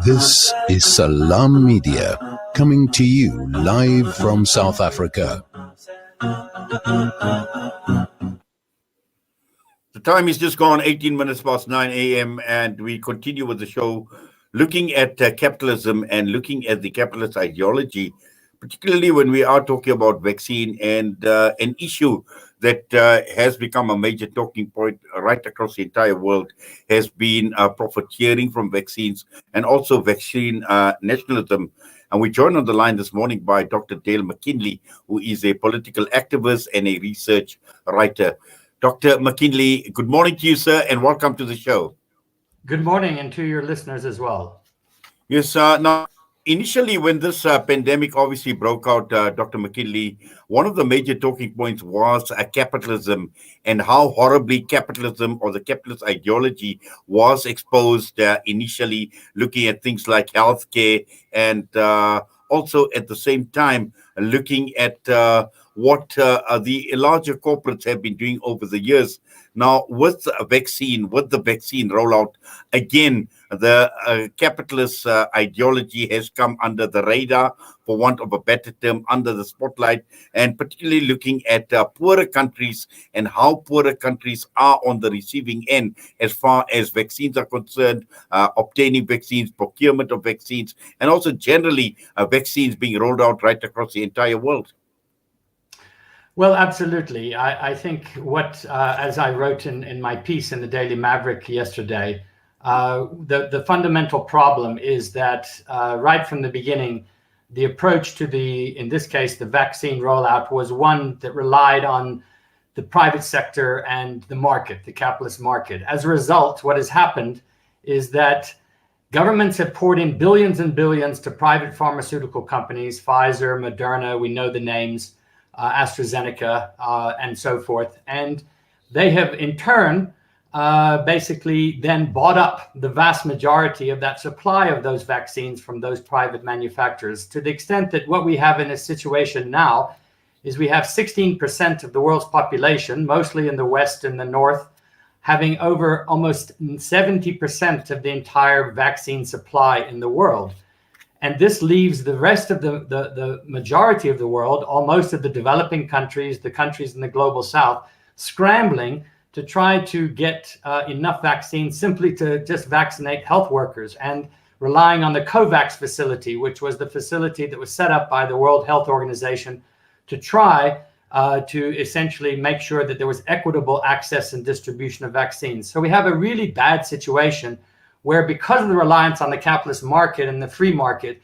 This is Salam Media, coming to you live from South Africa. The time is just gone 18 minutes past 9 a.m. and we continue with the show looking at capitalism and looking at the capitalist ideology, particularly when we are talking about vaccine and an issue that has become a major talking point right across the entire world has been profiteering from vaccines and also vaccine nationalism. And we joined on the line this morning by Dr. Dale McKinley, who is a political activist and a research writer. Dr. McKinley, good morning to you, sir, and welcome to the show. Good morning, and to your listeners as well. Yes, now, initially when this pandemic obviously broke out, Dr. McKinley, one of the major talking points was capitalism and how horribly capitalism or the capitalist ideology was exposed initially, looking at things like healthcare and also at the same time looking at what the larger corporates have been doing over the years. Now, with the vaccine rollout, again, the capitalist ideology has come under the radar, for want of a better term, under the spotlight, and particularly looking at poorer countries and how poorer countries are on the receiving end as far as vaccines are concerned, obtaining vaccines, procurement of vaccines, and also generally vaccines being rolled out right across the entire world. Well, absolutely. I think what, as I wrote in my piece in the Daily Maverick yesterday, the fundamental problem is that right from the beginning, the approach to in this case, the vaccine rollout was one that relied on the private sector and the market, the capitalist market. As a result, what has happened is that governments have poured in billions and billions to private pharmaceutical companies, Pfizer, Moderna, we know the names, AstraZeneca, and so forth. And they have in turn basically then bought up the vast majority of that supply of those vaccines from those private manufacturers, to the extent that what we have in a situation now is we have 16% of the world's population, mostly in the West and the North, having over almost 70% of the entire vaccine supply in the world. And this leaves the rest of the majority of the world, almost of the developing countries, the countries in the global South, scrambling to try to get enough vaccines simply to just vaccinate health workers, and relying on the COVAX facility, which was the facility that was set up by the World Health Organization to try to essentially make sure that there was equitable access and distribution of vaccines. So we have a really bad situation where, because of the reliance on the capitalist market and the free market,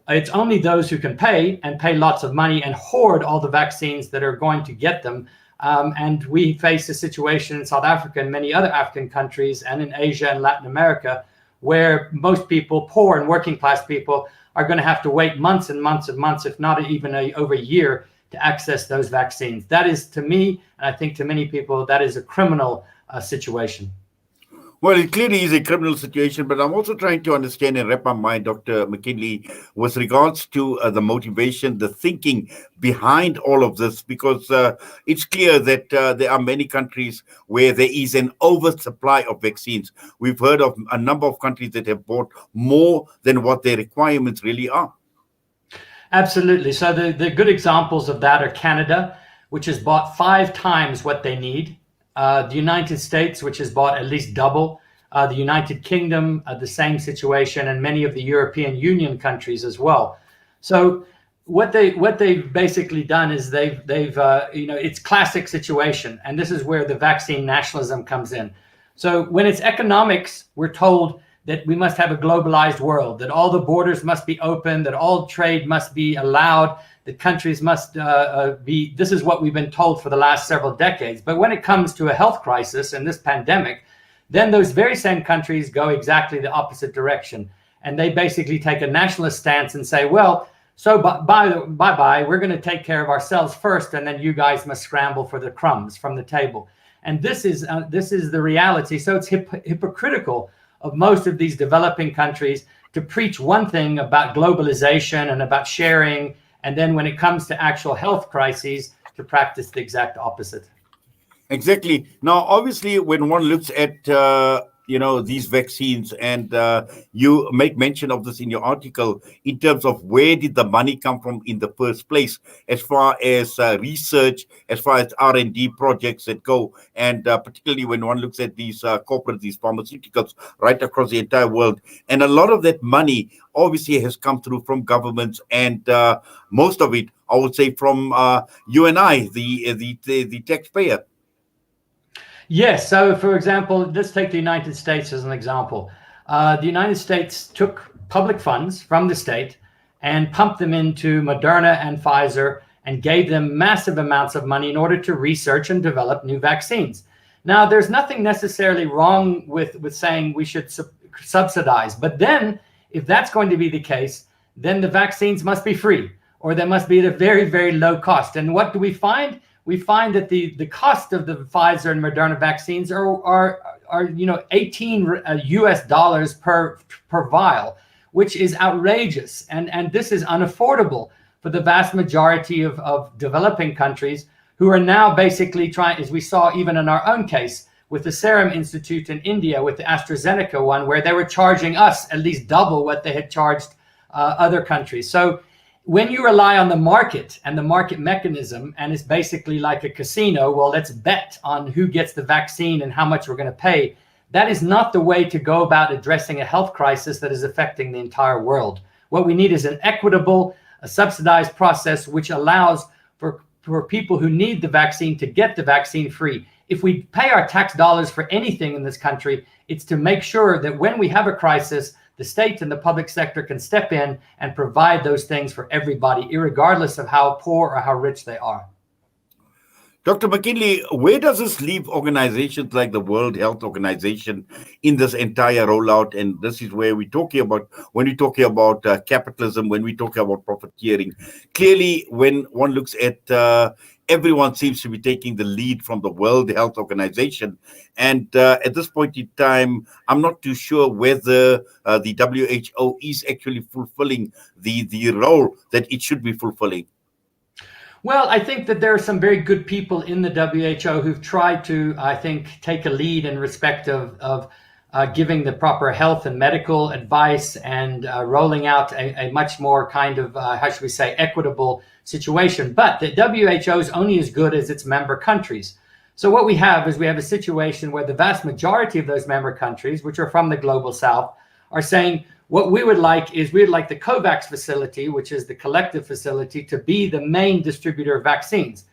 it's only those who can pay lots of money and hoard all the vaccines that are going to get them. And we face a situation in South Africa and many other African countries and in Asia and Latin America, where most people, poor and working class people, are going to have to wait months and months and months, if not even over a year, to access those vaccines. That is, to me, and I think to many people, that is a criminal situation. Well, it clearly is a criminal situation, but I'm also trying to understand and wrap my mind, Dr. McKinley, with regards to the motivation, the thinking behind all of this, because it's clear that there are many countries where there is an oversupply of vaccines. We've heard of a number of countries that have bought more than what their requirements really are. Absolutely. So the good examples of that are Canada, which has bought 5 times what they need. The United States, which has bought at least double. The United Kingdom, the same situation, and many of the European Union countries as well. So what they've basically done is they've it's classic situation, and this is where the vaccine nationalism comes in. So when it's economics, we're told that we must have a globalized world, that all the borders must be open, that all trade must be allowed, that countries must be, this is what we've been told for the last several decades. But when it comes to a health crisis and this pandemic, then those very same countries go exactly the opposite direction. And they basically take a nationalist stance and say, well, so bye-bye, we're going to take care of ourselves first, and then you guys must scramble for the crumbs from the table. And this is the reality. So it's hypocritical of most of these developing countries to preach one thing about globalization and about sharing, and then when it comes to actual health crises, to practice the exact opposite. Exactly. Now, obviously, when one looks at these vaccines, and you make mention of this in your article in terms of where did the money come from in the first place, as far as research, as far as R&D projects that go, and particularly when one looks at these corporates, these pharmaceuticals right across the entire world. And a lot of that money obviously has come through from governments, and most of it, I would say, from you and I, the taxpayer. Yes. So, for example, let's take the United States as an example. The United States took public funds from the state and pumped them into Moderna and Pfizer and gave them massive amounts of money in order to research and develop new vaccines. Now, there's nothing necessarily wrong with saying we should subsidize. But then, if that's going to be the case, then the vaccines must be free, or they must be at a very, very low cost. And what do we find? We find that the cost of the Pfizer and Moderna vaccines are 18 US dollars per vial, which is outrageous. And this is unaffordable for the vast majority of developing countries who are now basically trying, as we saw even in our own case, with the Serum Institute in India, with the AstraZeneca one, where they were charging us at least double what they had charged other countries. So when you rely on the market and the market mechanism, and it's basically like a casino, well, let's bet on who gets the vaccine and how much we're going to pay. That is not the way to go about addressing a health crisis that is affecting the entire world. What we need is an equitable, a subsidized process which allows for people who need the vaccine to get the vaccine free. If we pay our tax dollars for anything in this country, it's to make sure that when we have a crisis, the state and the public sector can step in and provide those things for everybody, irregardless of how poor or how rich they are. Dr. McKinley, where does this leave organizations like the World Health Organization in this entire rollout? And this is where we're talking about, when we're talking about capitalism, when we're talking about profiteering. Clearly, when one looks at everyone seems to be taking the lead from the World Health Organization. And at this point in time, I'm not too sure whether the WHO is actually fulfilling the role that it should be fulfilling. Well, I think that there are some very good people in the WHO who've tried to, I think, take a lead in respect of giving the proper health and medical advice and rolling out a much more kind of, how should we say, equitable situation. But the WHO is only as good as its member countries. So what we have is we have a situation where the vast majority of those member countries, which are from the global south, are saying, what we would like is we'd like the COVAX facility, which is the collective facility, to be the main distributor of vaccines.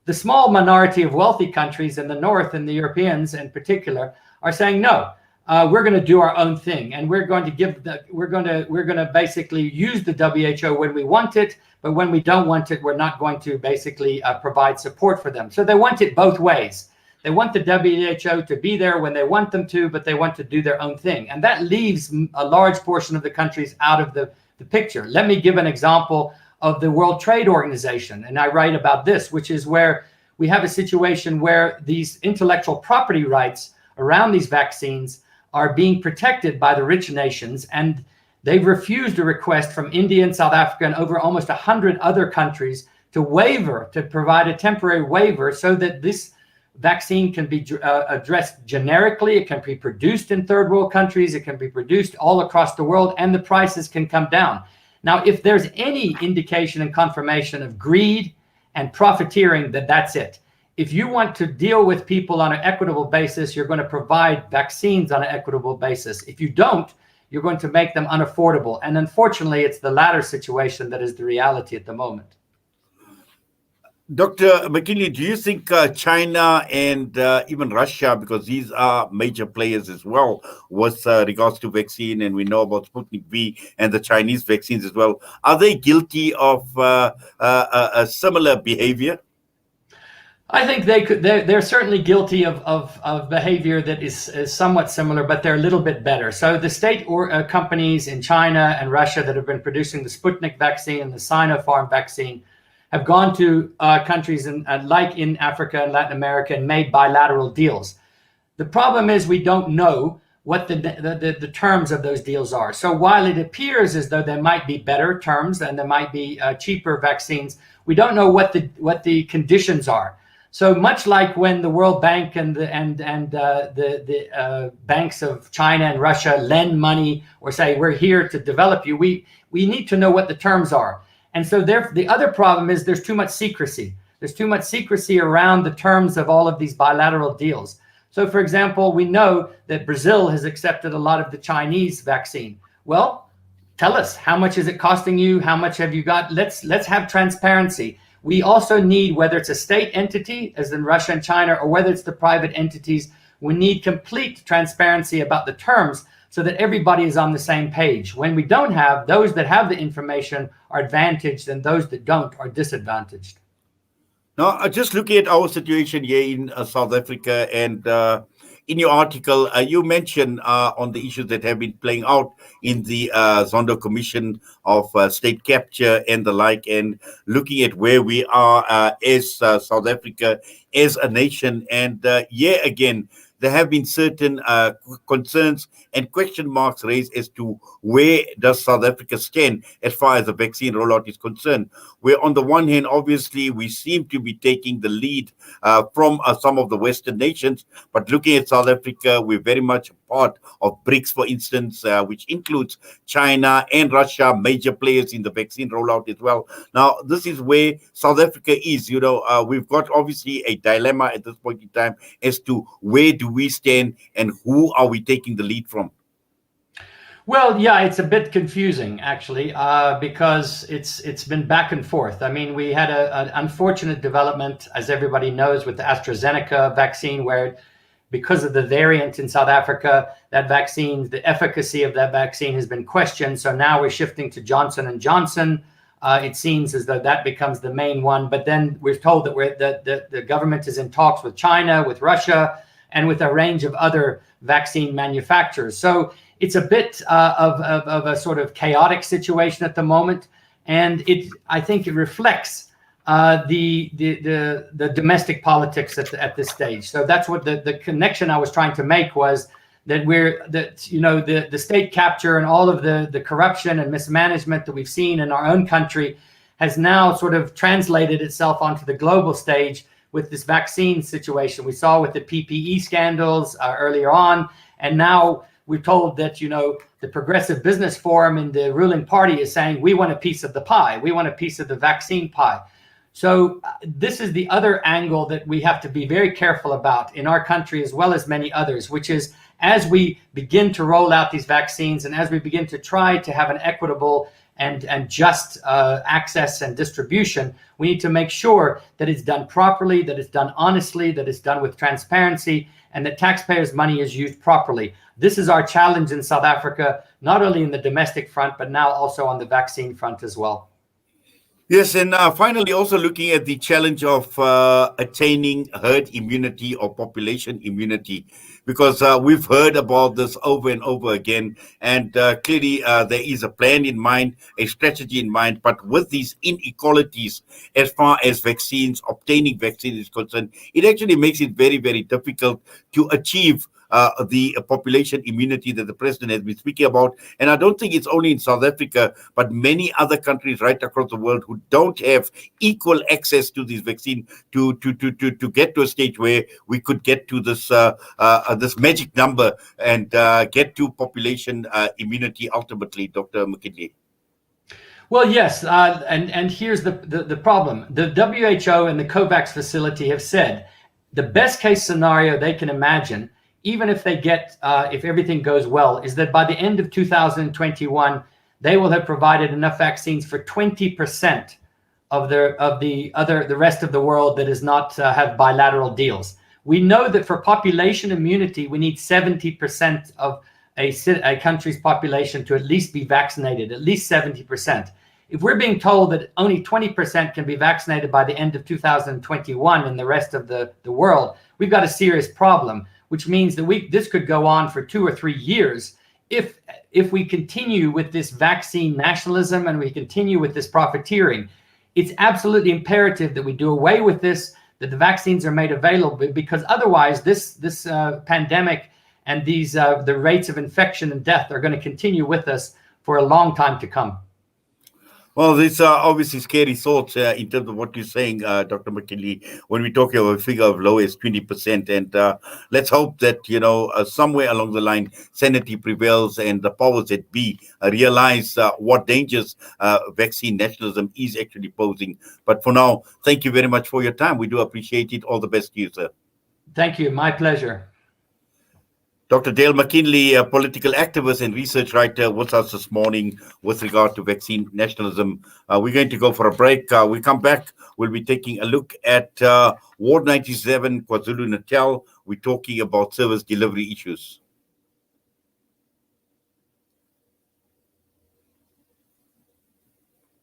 The small minority of wealthy countries in the north, and the Europeans in particular, are saying, no, we're going to do our own thing, and we're going to basically use the WHO when we want it, but when we don't want it, we're not going to basically provide support for them. So they want it both ways. They want the WHO to be there when they want them to, but they want to do their own thing. And that leaves a large portion of the countries out of the picture. Let me give an example of the World Trade Organization. And I write about this, which is where we have a situation where these intellectual property rights around these vaccines are being protected by the rich nations. And they've refused a request from India and South Africa and over almost 100 other countries to provide a temporary waiver so that this vaccine can be addressed generically. It can be produced in third world countries. It can be produced all across the world, and the prices can come down. Now, if there's any indication and confirmation of greed and profiteering, that's it. If you want to deal with people on an equitable basis, you're going to provide vaccines on an equitable basis. If you don't, you're going to make them unaffordable. And unfortunately, it's the latter situation that is the reality at the moment. Dr. McKinley, do you think China and even Russia, because these are major players as well with regards to vaccine, and we know about Sputnik V and the Chinese vaccines as well, are they guilty of a similar behavior? I think they're certainly guilty of behavior that is somewhat similar, but they're a little bit better. So the state companies in China and Russia that have been producing the Sputnik vaccine and the Sinopharm vaccine have gone to countries like in Africa and Latin America and made bilateral deals. The problem is we don't know what the terms of those deals are. So while it appears as though there might be better terms and there might be cheaper vaccines, we don't know what the conditions are. So much like when the World Bank and the banks of China and Russia lend money or say we're here to develop you, we need to know what the terms are. And so the other problem is there's too much secrecy. There's too much secrecy around the terms of all of these bilateral deals. So, for example, we know that Brazil has accepted a lot of the Chinese vaccine. Well, tell us, how much is it costing you? How much have you got? Let's have transparency. We also need, whether it's a state entity, as in Russia and China, or whether it's the private entities, we need complete transparency about the terms so that everybody is on the same page. When we don't have, those that have the information are advantaged and those that don't are disadvantaged. Now, just looking at our situation here in South Africa, and in your article, you mentioned on the issues that have been playing out in the Zondo Commission of State Capture and the like, and looking at where we are as South Africa, as a nation. And again, there have been certain concerns and question marks raised as to where does South Africa stand as far as the vaccine rollout is concerned. Where on the one hand, obviously, we seem to be taking the lead from some of the Western nations, but looking at South Africa, we're very much a part of BRICS, for instance, which includes China and Russia, major players in the vaccine rollout as well. Now, this is where South Africa is. We've got obviously a dilemma at this point in time as to where do we stand and who are we taking the lead from? Well, yeah, it's a bit confusing, actually, because it's been back and forth. I mean, we had an unfortunate development, as everybody knows, with the AstraZeneca vaccine, where because of the variant in South Africa, that vaccine, the efficacy of that vaccine has been questioned. So now we're shifting to Johnson & Johnson. It seems as though that becomes the main one. But then we're told that the government is in talks with China, with Russia, and with a range of other vaccine manufacturers. So it's a bit of a sort of chaotic situation at the moment, and I think it reflects the domestic politics at this stage. So that's what the connection I was trying to make was that the state capture and all of the corruption and mismanagement that we've seen in our own country has now sort of translated itself onto the global stage with this vaccine situation. We saw with the PPE scandals earlier on, and now we're told that, the Progressive Business Forum in the ruling party is saying, we want a piece of the pie. We want a piece of the vaccine pie. So this is the other angle that we have to be very careful about in our country, as well as many others, which is as we begin to roll out these vaccines and as we begin to try to have an equitable and just access and distribution, we need to make sure that it's done properly, that it's done honestly, that it's done with transparency, and that taxpayers' money is used properly. This is our challenge in South Africa, not only in the domestic front, but now also on the vaccine front as well. Yes, and finally, also looking at the challenge of attaining herd immunity or population immunity, because we've heard about this over and over again, and clearly there is a plan in mind, a strategy in mind, but with these inequalities as far as vaccines, obtaining vaccines is concerned, it actually makes it very, very difficult to achieve the population immunity that the president has been speaking about. And I don't think it's only in South Africa, but many other countries right across the world who don't have equal access to this vaccine to get to a stage where we could get to this this magic number and get to population immunity ultimately, Dr. McKinley. Well, yes, and here's the problem. The WHO and the COVAX facility have said the best case scenario they can imagine, even if they get, if everything goes well, is that by the end of 2021, they will have provided enough vaccines for 20% of the rest of the world that does not have bilateral deals. We know that for population immunity, we need 70% of a country's population to at least be vaccinated, at least 70%. If we're being told that only 20% can be vaccinated by the end of 2021 in the rest of the world, we've got a serious problem, which means that this could go on for 2 or 3 years if we continue with this vaccine nationalism and we continue with this profiteering. It's absolutely imperative that we do away with this, that the vaccines are made available, because otherwise this pandemic and the rates of infection and death are going to continue with us for a long time to come. Well, these are obviously scary thoughts in terms of what you're saying, Dr. McKinley, when we talk about a figure of low as 20%. And let's hope that, somewhere along the line, sanity prevails and the powers that be realize what dangers vaccine nationalism is actually posing. But for now, thank you very much for your time. We do appreciate it. All the best to you, sir. Thank you. My pleasure. Dr. Dale McKinley, a political activist and research writer, with us this morning with regard to vaccine nationalism. We're going to go for a break. We come back, we'll be taking a look at Ward 97, KwaZulu-Natal. We're talking about service delivery issues.